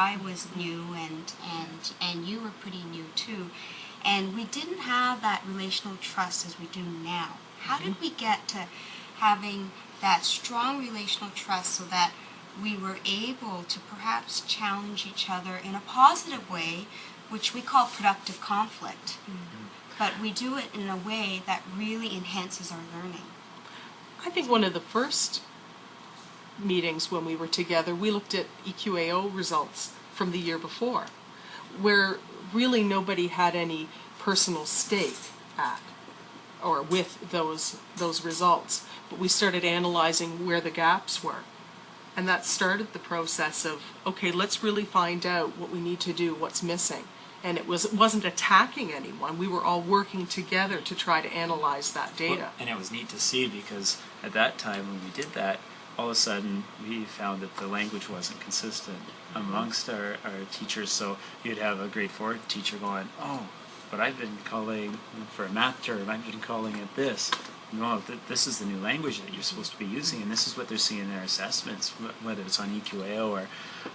I was new, and you were pretty new too, and we didn't have that relational trust as we do now. How did we get to having that strong relational trust so that we were able to perhaps challenge each other in a positive way, which we call productive conflict? But we do it in a way that really enhances our learning. I think one of the first meetings when we were together, we looked at EQAO results from the year before, where really nobody had any personal stake at or with those results. But we started analyzing where the gaps were. And that started the process of, okay, let's really find out what we need to do, what's missing. And it wasn't attacking anyone. We were all working together to try to analyze that data. Well, and it was neat to see, because at that time when we did that, all of a sudden we found that the language wasn't consistent amongst our teachers. So you'd have a grade 4 teacher going, oh, but I've been calling for a math term, I've been calling it this. No, this is the new language that you're supposed to be using, and this is what they're seeing in their assessments, whether it's on EQAO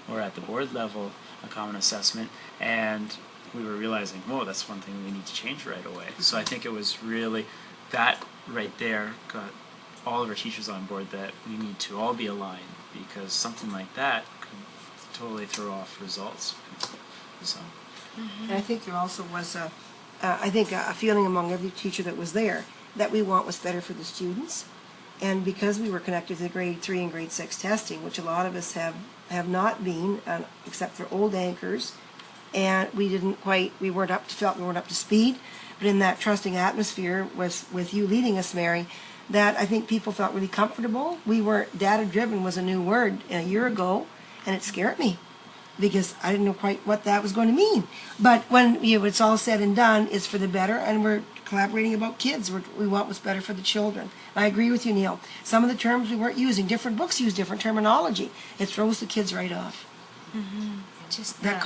or at the board level, a common assessment. And we were realizing, whoa, that's one thing we need to change right away. So I think it was really that right there got all of our teachers on board, that we need to all be aligned, because something like that could totally throw off results. So. And I think there also was a feeling among every teacher that was there that we want what's better for the students. And because we were connected to the grade 3 and grade 6 testing, which a lot of us have not been, except for old anchors, and we weren't up to speed. But in that trusting atmosphere with you leading us, Mary, that I think people felt really comfortable. We were data-driven was a new word a year ago, and it scared me, because I didn't know quite what that was going to mean. But when it's all said and done, it's for the better, and we're collaborating about kids. We want what's better for the children. I agree with you, Neil. Some of the terms we weren't using, different books use different terminology. It throws the kids right off. Just that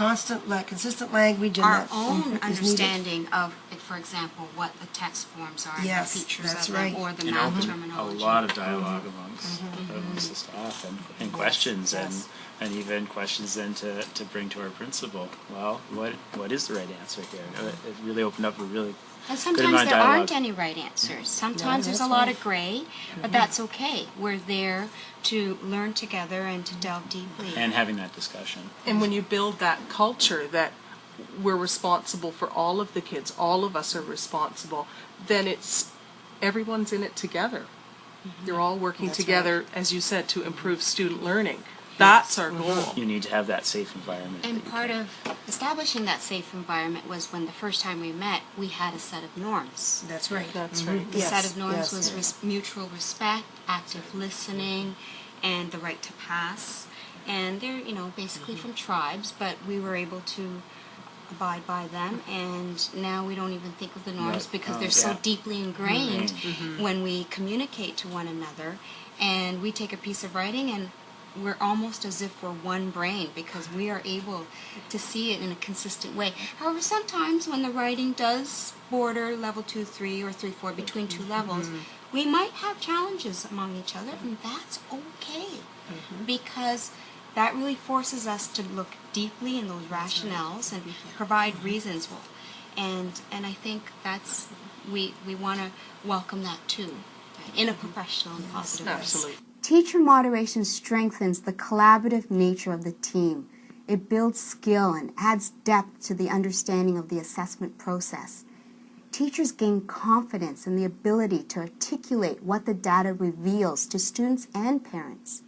consistent language and our own understanding of, for example, what the text forms are, yes, and the features that's of right. them, or the And math open terminology. a lot of dialogue amongst the staff, and questions, yes. and even questions then to bring to our principal. Well, what is the right answer here? It really opened up a really And good amount sometimes of there dialogue. aren't any right answers. Sometimes there's a that's lot right. of gray, but that's okay. We're there to learn together and to delve deeply. And having that discussion. And when you build that culture that we're responsible for all of the kids, all of us are responsible, then everyone's in it together. They're all working together, as you said, to improve student learning. That's our goal. You need to have that safe environment. And part of establishing that safe environment was when the first time we met, we had a set of norms. That's right. That's right. The set of norms was mutual respect, active listening, and the right to pass. And they're, basically from tribes, but we were able to abide by them, and now we don't even think of the norms because they're so deeply ingrained when we communicate to one another. And we take a piece of writing, and we're almost as if we're one brain, because we are able to see it in a consistent way. However, sometimes when the writing does border level 2, 3, or 3, 4, between two levels, we might have challenges among each other, and that's okay, because that really forces us to look deeply in those rationales and provide reasons. And I think we want to welcome that too, in a professional and positive way. Absolutely. Teacher moderation strengthens the collaborative nature of the team. It builds skill and adds depth to the understanding of the assessment process. Teachers gain confidence in the ability to articulate what the data reveals to students and parents.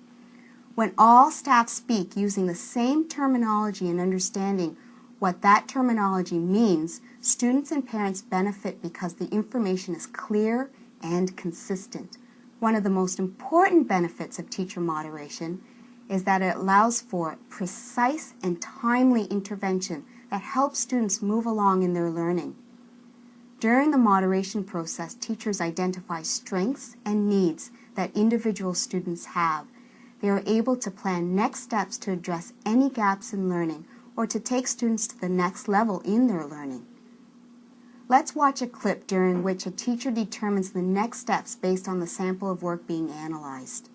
When all staff speak using the same terminology and understanding what that terminology means, students and parents benefit because the information is clear and consistent. One of the most important benefits of teacher moderation is that it allows for precise and timely intervention that helps students move along in their learning. During the moderation process, teachers identify strengths and needs that individual students have. They are able to plan next steps to address any gaps in learning or to take students to the next level in their learning. Let's watch a clip during which a teacher determines the next steps based on the sample of work being analyzed.